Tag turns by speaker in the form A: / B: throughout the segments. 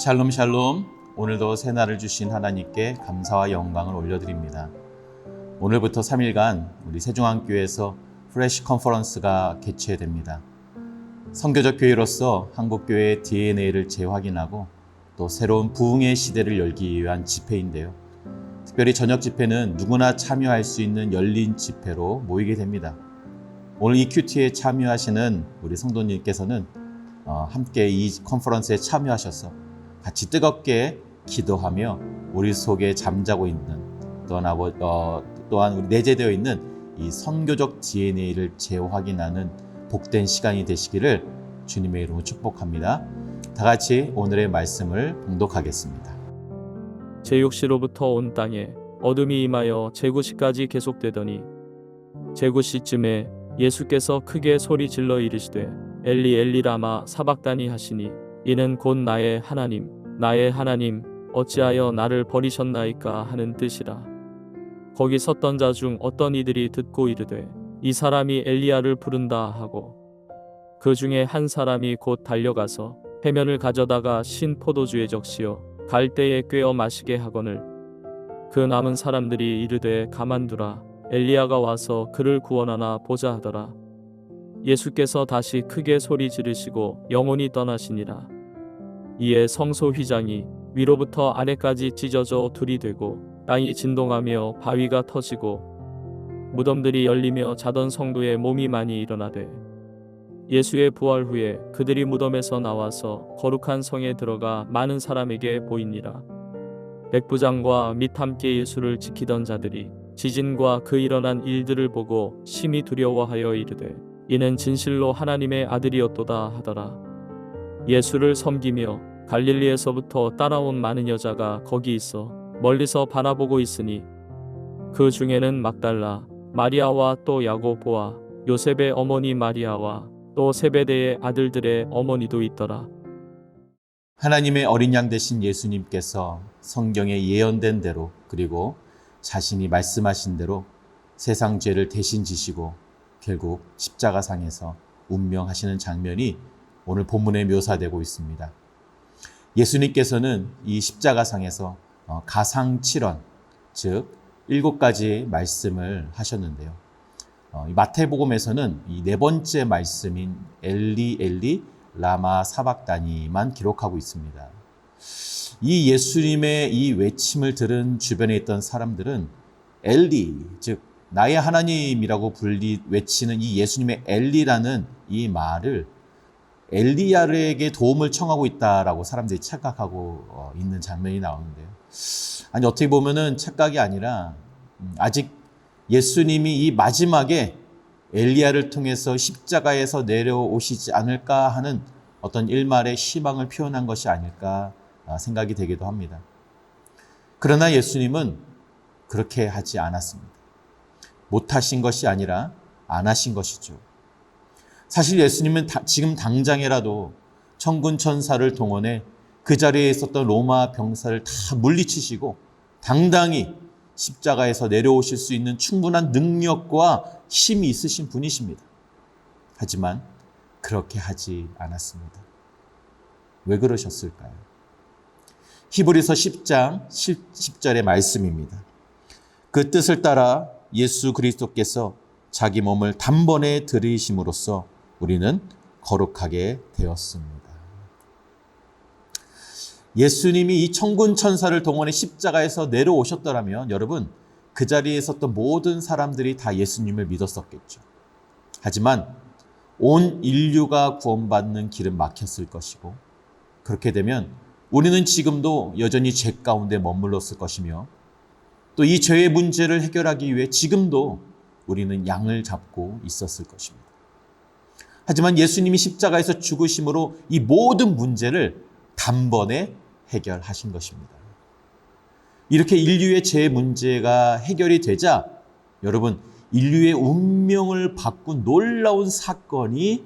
A: 샬롬 샬롬. 오늘도 새날을 주신 하나님께 감사와 영광을 올려드립니다. 오늘부터 3일간 우리 세종한교회에서 프레시 컨퍼런스가 개최됩니다. 선교적 교회로서 한국교회의 DNA를 재확인하고 또 새로운 부흥의 시대를 열기 위한 집회인데요. 특별히 저녁 집회는 누구나 참여할 수 있는 열린 집회로 모이게 됩니다. 오늘 이 큐티에 참여하시는 우리 성도님께서는 함께 이 컨퍼런스에 참여하셔서 같이 뜨겁게 기도하며 우리 속에 잠자고 있는 또한 우리 내재되어 있는 이 선교적 DNA를 재확인하는 복된 시간이 되시기를 주님의 이름으로 축복합니다. 다 같이 오늘의 말씀을 봉독하겠습니다.
B: 제6시로부터 온 땅에 어둠이 임하여 제9시까지 계속되더니 제9시쯤에 예수께서 크게 소리 질러 이르시되 엘리 엘리 라마 사박다니 하시니 이는 곧 나의 하나님 어찌하여 나를 버리셨나이까 하는 뜻이라. 거기 섰던 자 중 어떤 이들이 듣고 이르되 이 사람이 엘리야를 부른다 하고 그 중에 한 사람이 곧 달려가서 해면을 가져다가 신 포도주에 적시어 갈대에 꿰어 마시게 하거늘 그 남은 사람들이 이르되 가만두라 엘리야가 와서 그를 구원하나 보자 하더라. 예수께서 다시 크게 소리 지르시고 영혼이 떠나시니라. 이에 성소 휘장이 위로부터 아래까지 찢어져 둘이 되고 땅이 진동하며 바위가 터지고 무덤들이 열리며 자던 성도의 몸이 많이 일어나되 예수의 부활 후에 그들이 무덤에서 나와서 거룩한 성에 들어가 많은 사람에게 보이니라. 백부장과 및 함께 예수를 지키던 자들이 지진과 그 일어난 일들을 보고 심히 두려워하여 이르되 이는 진실로 하나님의 아들이었도다 하더라. 예수를 섬기며 갈릴리에서부터 따라온 많은 여자가 거기 있어 멀리서 바라보고 있으니 그 중에는 막달라 마리아와 또 야고보와 요셉의 어머니 마리아와 또 세베대의 아들들의 어머니도 있더라.
A: 하나님의 어린 양 되신 예수님께서 성경에 예언된 대로 그리고 자신이 말씀하신 대로 세상 죄를 대신 지시고 결국 십자가상에서 운명하시는 장면이 오늘 본문에 묘사되고 있습니다. 예수님께서는 이 십자가상에서 가상칠언, 즉 7가지 말씀을 하셨는데요. 마태복음에서는 이 4번째 말씀인 엘리 엘리 라마 사박다니만 기록하고 있습니다. 이 예수님의 이 외침을 들은 주변에 있던 사람들은 엘리, 즉 나의 하나님이라고 외치는 이 예수님의 엘리라는 이 말을 엘리야에게 도움을 청하고 있다라고 사람들이 착각하고 있는 장면이 나오는데요. 아니 어떻게 보면은 착각이 아니라 아직 예수님이 이 마지막에 엘리야를 통해서 십자가에서 내려오시지 않을까 하는 어떤 일말의 희망을 표현한 것이 아닐까 생각이 되기도 합니다. 그러나 예수님은 그렇게 하지 않았습니다. 못하신 것이 아니라 안 하신 것이죠. 사실 예수님은 지금 당장이라도 천군 천사를 동원해 그 자리에 있었던 로마 병사를 다 물리치시고 당당히 십자가에서 내려오실 수 있는 충분한 능력과 힘이 있으신 분이십니다. 하지만 그렇게 하지 않았습니다. 왜 그러셨을까요? 히브리서 10장 10절의 말씀입니다. 그 뜻을 따라 예수 그리스도께서 자기 몸을 단번에 들이심으로써 우리는 거룩하게 되었습니다. 예수님이 이 천군 천사를 동원해 십자가에서 내려오셨더라면 여러분 그 자리에 있었던 모든 사람들이 다 예수님을 믿었었겠죠. 하지만 온 인류가 구원받는 길은 막혔을 것이고 그렇게 되면 우리는 지금도 여전히 죄 가운데 머물렀을 것이며 또 이 죄의 문제를 해결하기 위해 지금도 우리는 양을 잡고 있었을 것입니다. 하지만 예수님이 십자가에서 죽으심으로 이 모든 문제를 단번에 해결하신 것입니다. 이렇게 인류의 죄 문제가 해결이 되자 여러분 인류의 운명을 바꾼 놀라운 사건이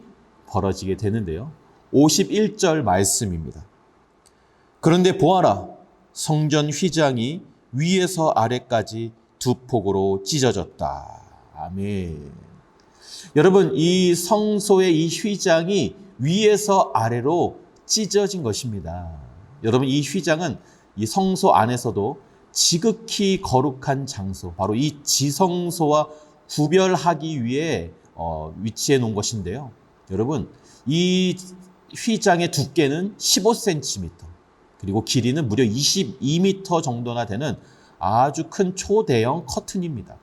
A: 벌어지게 되는데요. 51절 말씀입니다. 그런데 보아라 성전 휘장이 위에서 아래까지 두 폭으로 찢어졌다. 아멘. 여러분 이 성소의 이 휘장이 위에서 아래로 찢어진 것입니다. 여러분, 이 휘장은 이 성소 안에서도 지극히 거룩한 장소, 바로 이 지성소와 구별하기 위해 위치해 놓은 것인데요. 여러분, 이 휘장의 두께는 15cm, 그리고 길이는 무려 22m 정도나 되는 아주 큰 초대형 커튼입니다.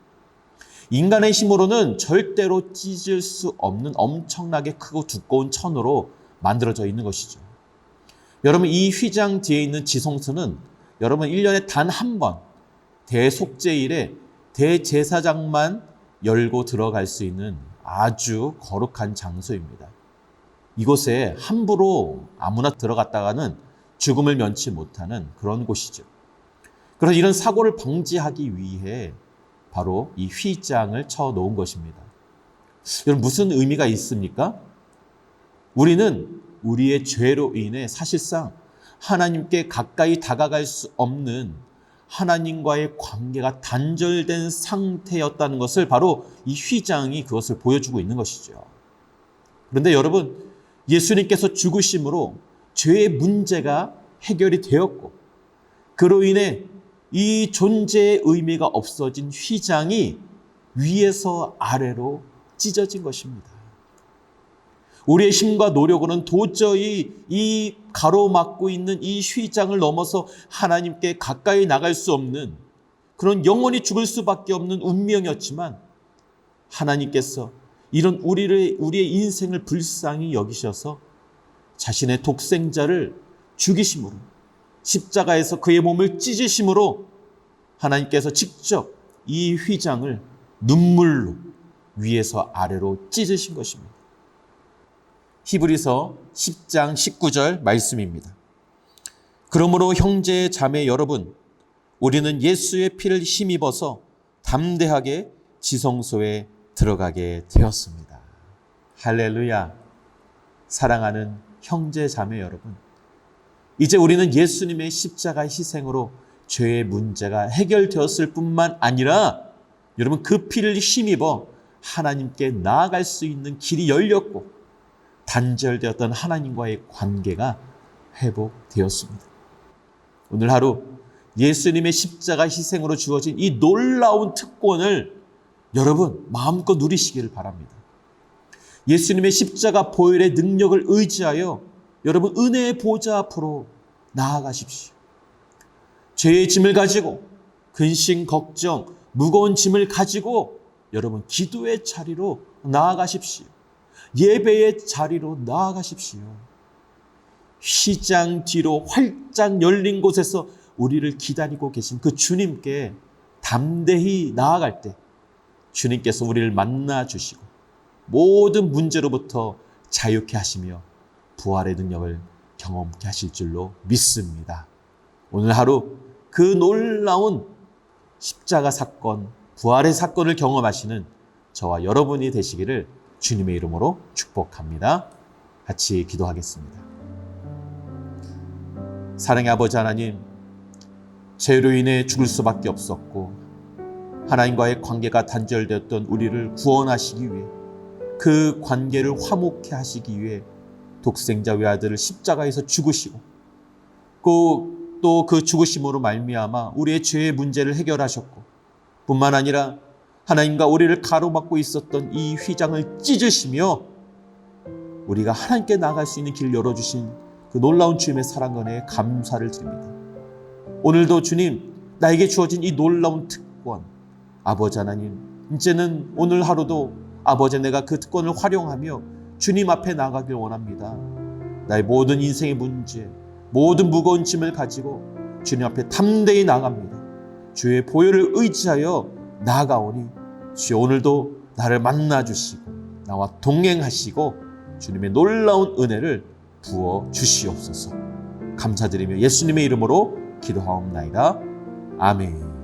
A: 인간의 힘으로는 절대로 찢을 수 없는 엄청나게 크고 두꺼운 천으로 만들어져 있는 것이죠. 여러분, 이 휘장 뒤에 있는 지성소는 여러분 1년에 단 한 번 대속죄일에 대제사장만 열고 들어갈 수 있는 아주 거룩한 장소입니다. 이곳에 함부로 아무나 들어갔다가는 죽음을 면치 못하는 그런 곳이죠. 그래서 이런 사고를 방지하기 위해 바로 이 휘장을 쳐 놓은 것입니다. 여러분, 무슨 의미가 있습니까? 우리는 우리의 죄로 인해 사실상 하나님께 가까이 다가갈 수 없는 하나님과의 관계가 단절된 상태였다는 것을 바로 이 휘장이 그것을 보여주고 있는 것이죠. 그런데 여러분, 예수님께서 죽으심으로 죄의 문제가 해결이 되었고, 그로 인해 이 존재의 의미가 없어진 휘장이 위에서 아래로 찢어진 것입니다. 우리의 힘과 노력으로는 도저히 이 가로막고 있는 이 휘장을 넘어서 하나님께 가까이 나갈 수 없는 그런 영원히 죽을 수밖에 없는 운명이었지만, 하나님께서 이런 우리의 인생을 불쌍히 여기셔서 자신의 독생자를 죽이심으로, 십자가에서 그의 몸을 찢으심으로 하나님께서 직접 이 휘장을 눈물로 위에서 아래로 찢으신 것입니다. 히브리서 10장 19절 말씀입니다. 그러므로 형제 자매 여러분, 우리는 예수의 피를 힘입어서 담대하게 지성소에 들어가게 되었습니다. 할렐루야. 사랑하는 형제 자매 여러분, 이제 우리는 예수님의 십자가 희생으로 죄의 문제가 해결되었을 뿐만 아니라 여러분, 그 피를 힘입어 하나님께 나아갈 수 있는 길이 열렸고, 단절되었던 하나님과의 관계가 회복되었습니다. 오늘 하루 예수님의 십자가 희생으로 주어진 이 놀라운 특권을 여러분 마음껏 누리시기를 바랍니다. 예수님의 십자가 보혈의 능력을 의지하여 여러분 은혜의 보좌 앞으로 나아가십시오. 죄의 짐을 가지고, 근심, 걱정, 무거운 짐을 가지고 여러분 기도의 자리로 나아가십시오. 예배의 자리로 나아가십시오. 휘장 뒤로 활짝 열린 곳에서 우리를 기다리고 계신 그 주님께 담대히 나아갈 때 주님께서 우리를 만나 주시고 모든 문제로부터 자유케 하시며 부활의 능력을 경험케 하실 줄로 믿습니다. 오늘 하루 그 놀라운 십자가 사건, 부활의 사건을 경험하시는 저와 여러분이 되시기를 주님의 이름으로 축복합니다. 같이 기도하겠습니다. 사랑의 아버지 하나님, 죄로 인해 죽을 수밖에 없었고 하나님과의 관계가 단절되었던 우리를 구원하시기 위해, 그 관계를 화목케 하시기 위해 독생자 외아들을 십자가에서 죽으시고 또 그 죽으심으로 말미암아 우리의 죄의 문제를 해결하셨고, 뿐만 아니라 하나님과 우리를 가로막고 있었던 이 휘장을 찢으시며 우리가 하나님께 나아갈 수 있는 길을 열어주신 그 놀라운 주님의 사랑 은혜에 감사를 드립니다. 오늘도 주님, 나에게 주어진 이 놀라운 특권, 아버지 하나님, 이제는 오늘 하루도 아버지, 내가 그 특권을 활용하며 주님 앞에 나가길 원합니다. 나의 모든 인생의 문제, 모든 무거운 짐을 가지고 주님 앞에 담대히 나갑니다. 주의 보혈을 의지하여 나아가오니 주여, 오늘도 나를 만나주시고 나와 동행하시고 주님의 놀라운 은혜를 부어 주시옵소서. 감사드리며 예수님의 이름으로 기도하옵나이다. 아멘.